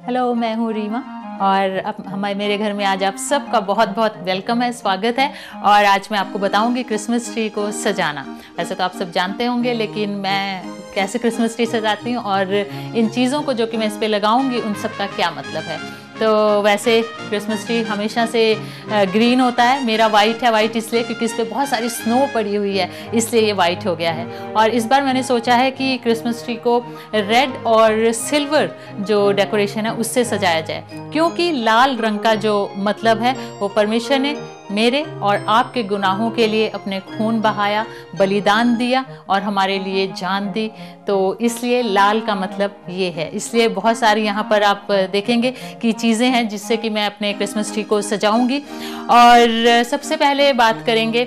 Hello, मैं हूँ रीमा और अब मेरे घर में आज आप सबका बहुत बहुत वेलकम है, स्वागत है। और आज मैं आपको बताऊंगी क्रिसमस ट्री को सजाना। वैसे तो आप सब जानते होंगे, लेकिन मैं कैसे क्रिसमस ट्री सजाती हूँ और इन चीज़ों को जो कि मैं इस पे लगाऊंगी उन सब का क्या मतलब है। तो वैसे क्रिसमस ट्री हमेशा से ग्रीन होता है। मेरा वाइट है, वाइट इसलिए क्योंकि इस पर बहुत सारी स्नो पड़ी हुई है, इसलिए ये वाइट हो गया है। और इस बार मैंने सोचा है कि क्रिसमस ट्री को रेड और सिल्वर जो डेकोरेशन है उससे सजाया जाए, क्योंकि लाल रंग का जो मतलब है वो परमेश्वर ने मेरे और आपके गुनाहों के लिए अपने खून बहाया, बलिदान दिया और हमारे लिए जान दी। तो इसलिए लाल का मतलब ये है। इसलिए बहुत सारी यहाँ पर आप देखेंगे कि चीज़ें हैं जिससे कि मैं अपने क्रिसमस ट्री को सजाऊंगी। और सबसे पहले बात करेंगे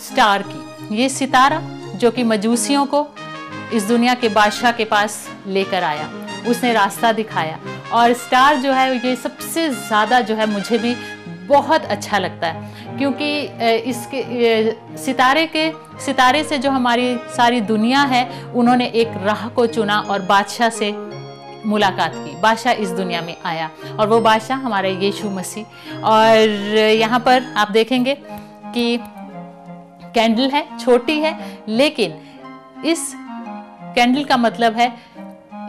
स्टार की। ये सितारा जो कि मजूसियों को इस दुनिया के बादशाह के पास लेकर आया, उसने रास्ता दिखाया। और स्टार जो है ये सबसे ज़्यादा जो है मुझे भी बहुत अच्छा लगता है, क्योंकि इसके सितारे से जो हमारी सारी दुनिया है, उन्होंने एक राह को चुना और बादशाह से मुलाकात की। बादशाह इस दुनिया में आया और वो बादशाह हमारा यीशु मसीह। और यहाँ पर आप देखेंगे कि कैंडल है, छोटी है, लेकिन इस कैंडल का मतलब है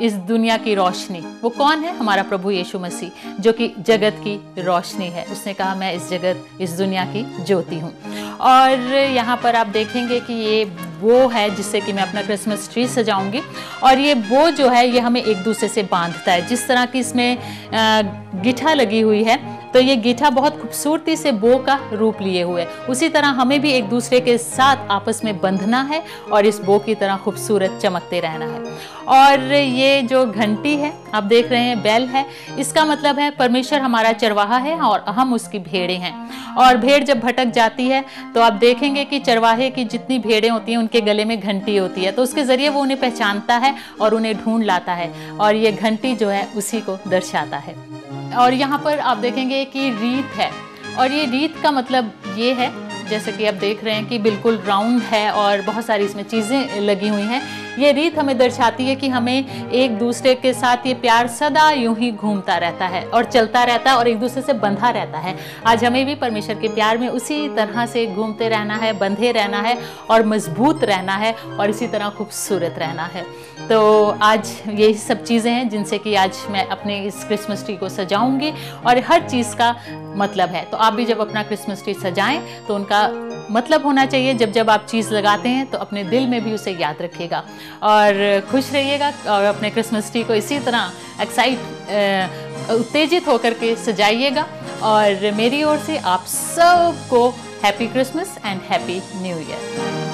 इस दुनिया की रोशनी। वो कौन है? हमारा प्रभु यीशु मसीह, जो कि जगत की रोशनी है। उसने कहा मैं इस दुनिया की ज्योति हूँ। और यहाँ पर आप देखेंगे कि ये वो है जिससे कि मैं अपना क्रिसमस ट्री सजाऊंगी। और ये वो जो है ये हमें एक दूसरे से बांधता है। जिस तरह की इसमें गिठा लगी हुई है, तो ये गिठा बहुत खूबसूरती से बो का रूप लिए हुए, उसी तरह हमें भी एक दूसरे के साथ आपस में बंधना है और इस बो की तरह खूबसूरत चमकते रहना है। और ये जो घंटी है आप देख रहे हैं, बेल है, इसका मतलब है परमेश्वर हमारा चरवाहा है और हम उसकी भेड़ें हैं। और भेड़ जब भटक जाती है तो आप देखेंगे कि चरवाहे की जितनी भेड़ें होती हैं उनके गले में घंटी होती है, तो उसके जरिए वो उन्हें पहचानता है और उन्हें ढूंढ लाता है। और ये घंटी जो है उसी को दर्शाता है। और यहाँ पर आप देखेंगे कि रीत है, और ये रीत का मतलब ये है, जैसे कि आप देख रहे हैं कि बिल्कुल राउंड है और बहुत सारी इसमें चीज़ें लगी हुई हैं। ये रीत हमें दर्शाती है कि हमें एक दूसरे के साथ ये प्यार सदा यूं ही घूमता रहता है और चलता रहता है और एक दूसरे से बंधा रहता है। आज हमें भी परमेश्वर के प्यार में उसी तरह से घूमते रहना है, बंधे रहना है और मजबूत रहना है और इसी तरह खूबसूरत रहना है। तो आज यही सब चीज़ें हैं जिनसे कि आज मैं अपने इस क्रिसमस ट्री को सजाऊंगी, और हर चीज़ का मतलब है। तो आप भी जब अपना क्रिसमस ट्री सजाएं तो उनका मतलब होना चाहिए। जब आप चीज़ लगाते हैं तो अपने दिल में भी उसे याद रखिएगा और खुश रहिएगा और अपने क्रिसमस ट्री को इसी तरह उत्तेजित होकर के सजाइएगा। और मेरी ओर से आप सबको happy Christmas and happy new year.